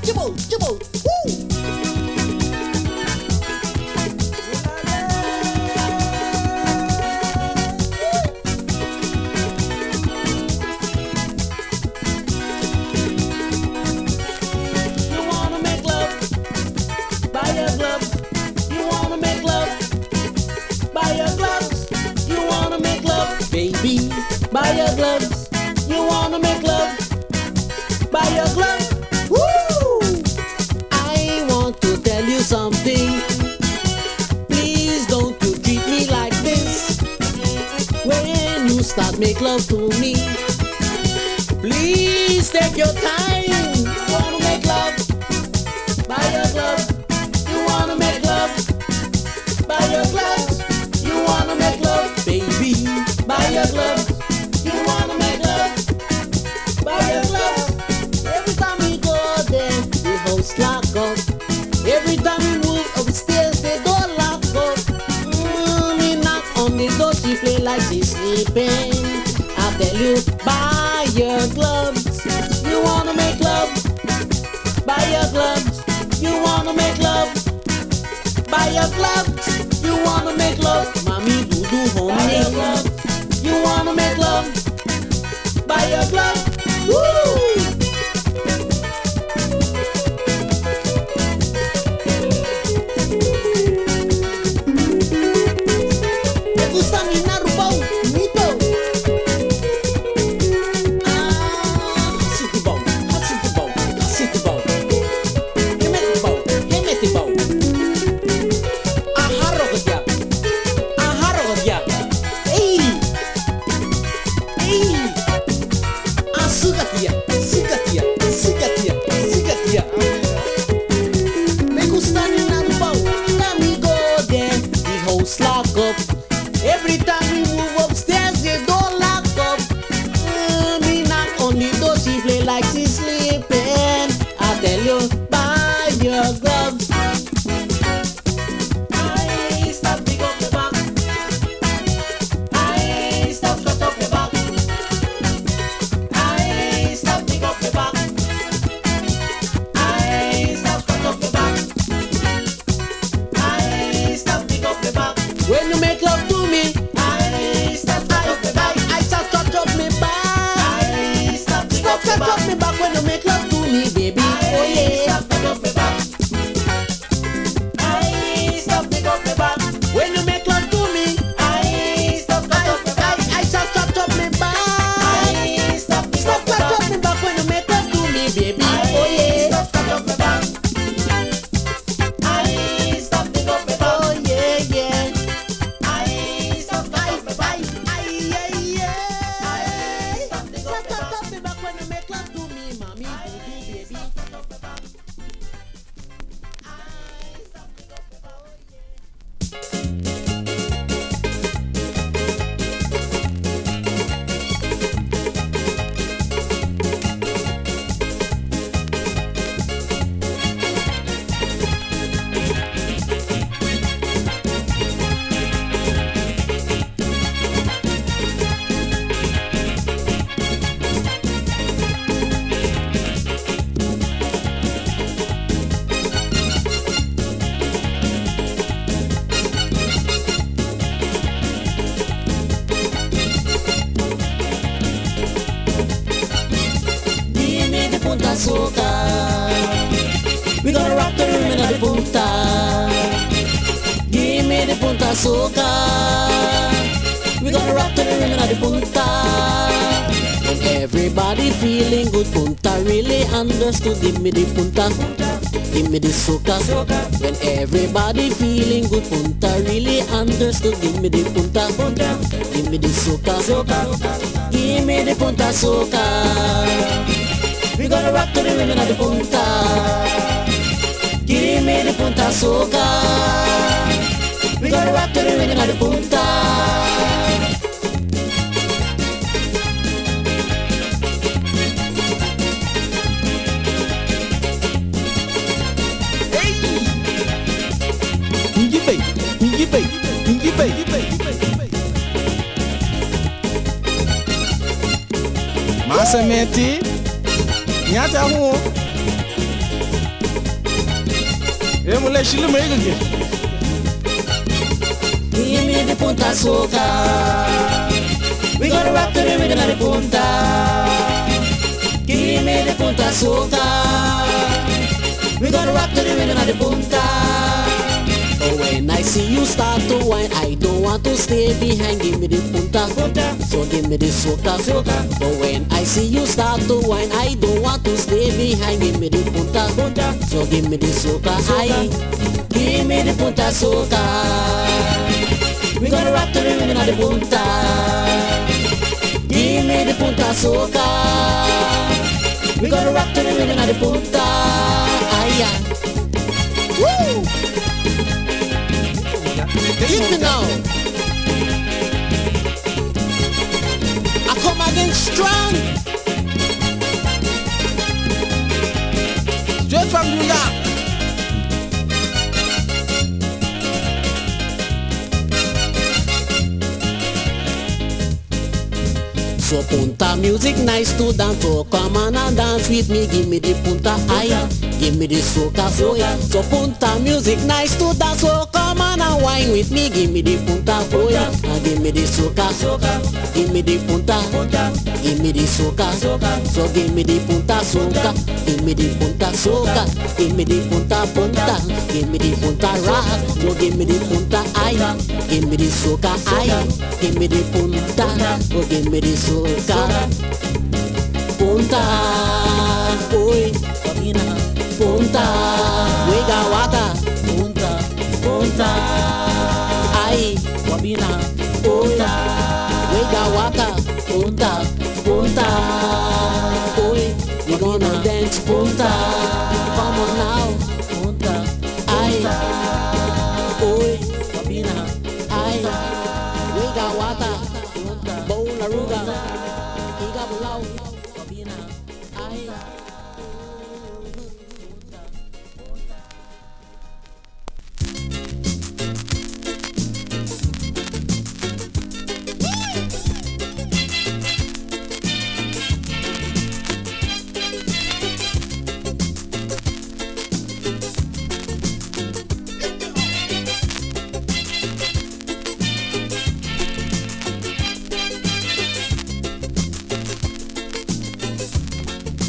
Jibble, jibble, woo! Baby, buy your gloves. You wanna make love? Buy your gloves. Woo! I want to tell you something. Please don't you treat me like this. When you start make love to me, please take your time. You wanna make love? Buy your gloves. You wanna make love? Buy your gloves. You wanna make love, baby? Buy your gloves. You wanna make love? Buy your gloves. Every time we go there, the house lock up. Every time we move upstairs, the door lock up. We knock on the door, she play like she's sleeping. I tell you, buy your gloves. You wanna make love? Buy your gloves. You wanna make love? Buy your gloves. You wanna make love? Mommy, do honey. Buy your gloves. You wanna make love? Buy your gloves. Woo! Me gusta mi narubao, mito. City bow, city bow, city bow. Yemeti bow, yemeti bow. Aharo dia. Sugatia. Me gusta ni narubao. Let me go there. The house lock up. Every time we move upstairs, the door lock up. Me knock on the door, she play like she's sleeping. I tell you, buy your gloves. I stop pick up the back. I stop shut up the back. I stop pick up the back. I stop shut up the back. I stop pick up the back. When you make love to me, I stop shut up the back. I stop shut up me back. I stop shut up me back when you make love to me, baby. Oh yeah. Stop pick up the back. I stop pick up the back. When you make love to me, I stop shut up the back. I stop shut up me back. I stop shut up me back when you make love to me, baby. Oh yeah. Stop shut up the back. I stop pick up the back. Oh yeah, yeah. I stop shut up the back. Yeah, yeah. I stop pick up the back when you make love to me, mommy, baby. I stop pick up the back. Give me the Punta Soca. We gonna rock the room in the Punta. Give me the Punta Soca. We gonna rock the room in the Punta. When everybody feeling good, Punta really understood. Give me the Punta. Give me the Soca. When everybody feeling good, Punta really understood. Give me the Punta. Give me the Soca. Give me the Punta Soca. We gonna rock to the rhythm of the Punta. Give me the Punta Soca. We gonna rock to the rhythm of the Punta. Masemeti Nyata ho Give me the Punta Soca. We gonna rock to the rhythm of the Punta. Give me the Punta Soca. We gonna rock to the rhythm of the Punta. Oh, when I see you start to whine, I don't want to stay behind. Give me the Punta, Punta. So give me the Soca, Soca. But when I see you start to whine, I don't want to stay behind. Give me the Punta, Punta. So give me the Soca, Soca. Give me the Punta Soca. We gonna rock to the rhythm of the Punta. Give me the Punta Soca. We gonna rock to the rhythm of the Punta. Aya. Woo! Hit me now. I come again strong. Straight from New York. So Punta music nice to dance, so come on and dance with me. Give me the Punta, aye. Give me the Soca, soca. So Punta music nice to dance, so come on and wine with me. Give me the Punta, boya. Give me the Soca, soca. Give me the Punta, Punta. Give me the Soca, soca. So give me the Punta Soca. Give me the Punta Soca. Give me the Punta, Punta. Give me the Punta rock. So give me the Punta, aye. Give me the Soca, aye. Give me the Punta. Oh, give me the Soca. Punta, oi, Punta, wega wata, Punta, Punta, ai, wabina, Punta, wega wata, Punta, Punta, oi, we gonna dance Punta, come on now, Punta, ai, oi, wabina, ai, wega wata, Punta, bola ruga, iga bulau, wabina, ai.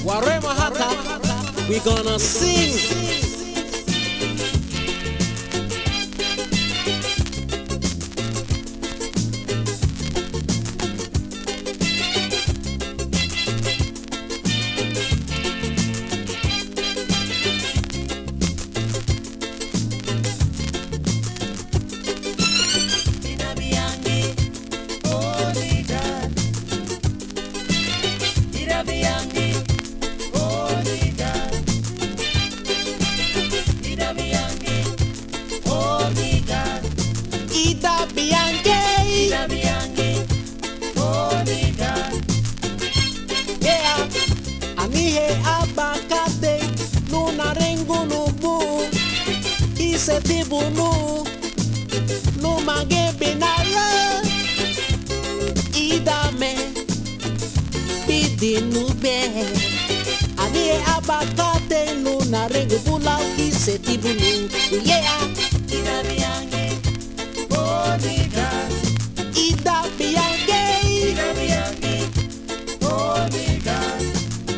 Warema hata, we gonna sing. Tibunu no mage benala idame bidinube ani abakate no na regula ise tibunu yeah idabiange odiga idabiange odiga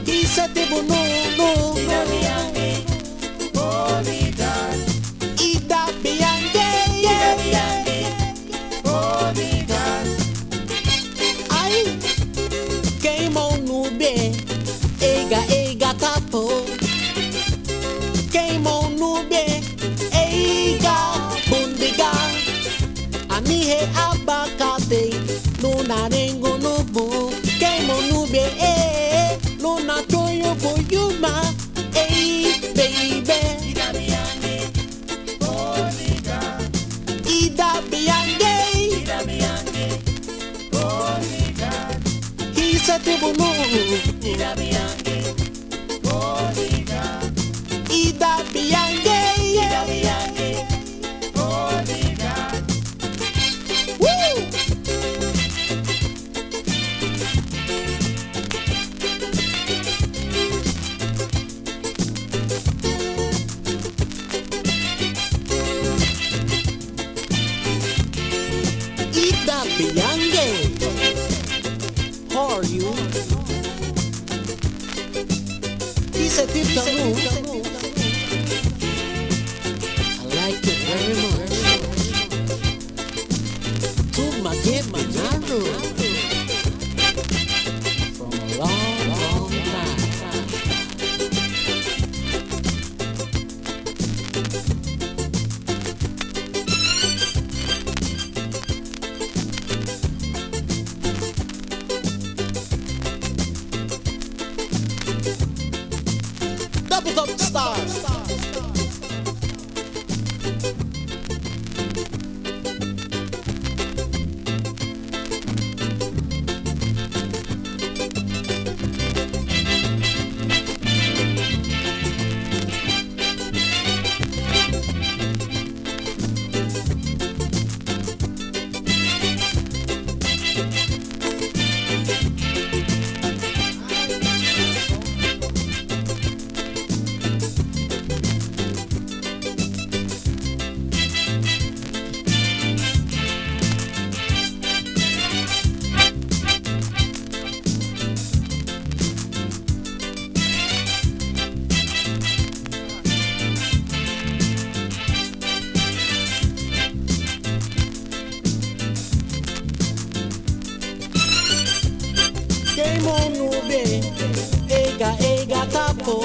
ise tibunu no idabiange odiga Ega tapo Came on nube Ega bundiga Anihe abakate Luna rengo nubu Came on nube Luna toyo boyuma baby Ida biange Boniga Ida biange Boniga He said to bunu Ida biange Ida biange, Boniga. Woo! Biange, how are you? He said, I like it very much. To my get my narrow from a long, long time. Double up the stars. Game on nube, ega tapo.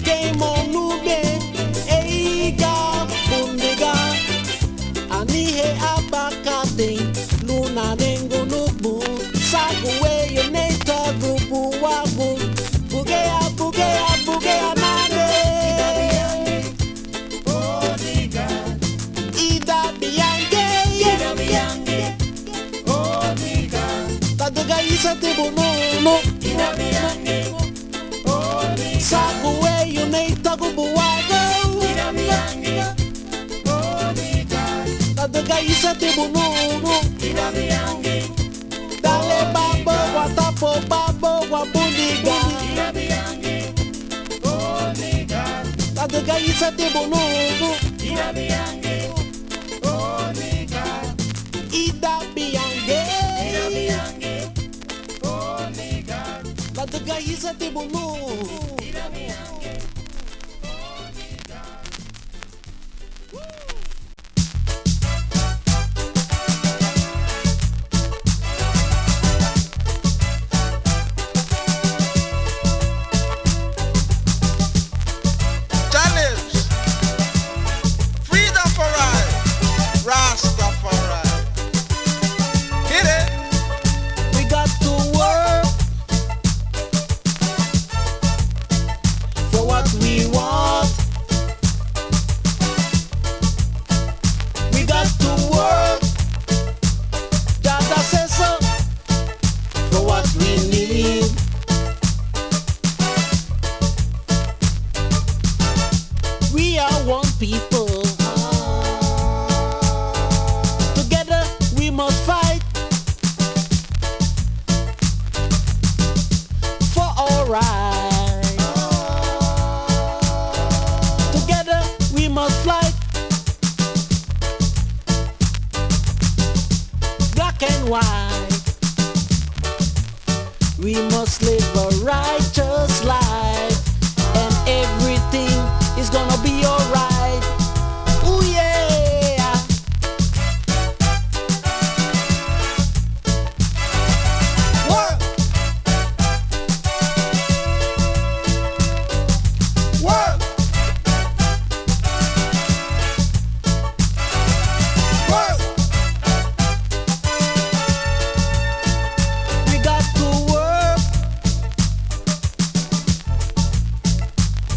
Game on nube, ega bundiga. Anihe abakate, luna nengo nubu. Saguwe ye neta gubu wabu. Bugea nane. Ida biange. Taduga isa tibu no. Saguwe ye neta gubu wabu. Taduga isa tibu no. Dale babo watapo babo wabundiga. Taduga isa tibu no. Ida biange. Taduga isa tibu no. We got to work for what we want. We got to work, Dada says so, for what we need. We are one people. Together we must fight for all right. Together we must fight. Black and white. We must live a righteous life, and everything is gonna be alright. Ooh yeah. Work. Work. Work. We got to work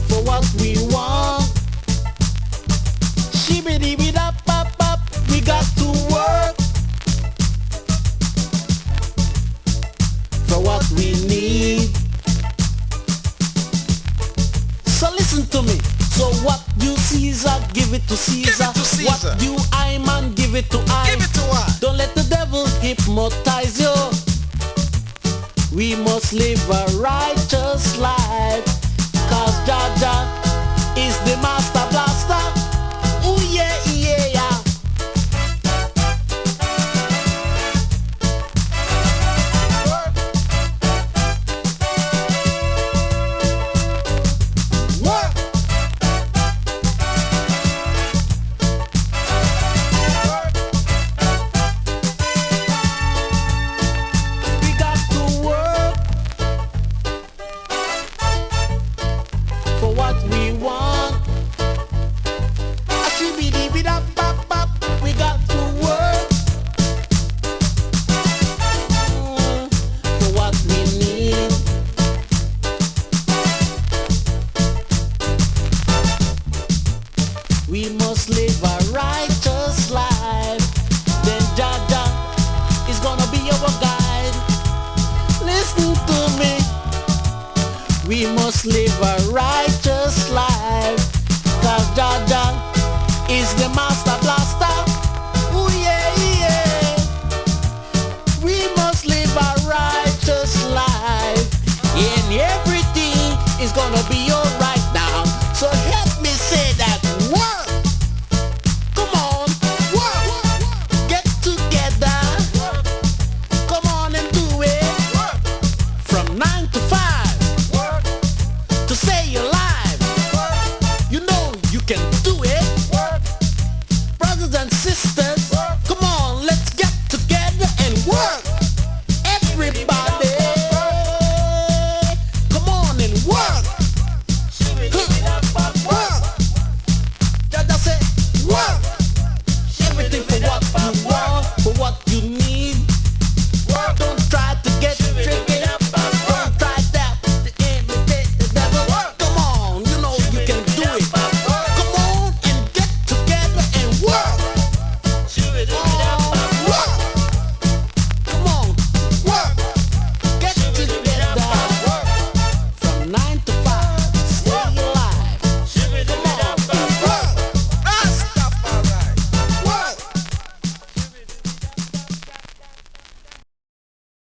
for what we want. Shibidi-bida-pop-pop. We got to work for what we need. So listen to me. So what do Caesar, give it to Caesar. What do I, man, give it to I. Don't let the devil hypnotize you. We must live a righteous life, 'cause Jaja is the master blaster. Ooh yeah, yeah, yeah. We must live a righteous life. Cause Jaja is the master blaster. Ooh yeah, yeah. We must live a righteous life. And everything is gonna be alright now. So help me say that work. Come on, work. Get together. Come on and do it. From 9 to 5. To stay alive. You know you can do it. Brothers and sisters, come on, let's get together and work. Everybody, come on and work.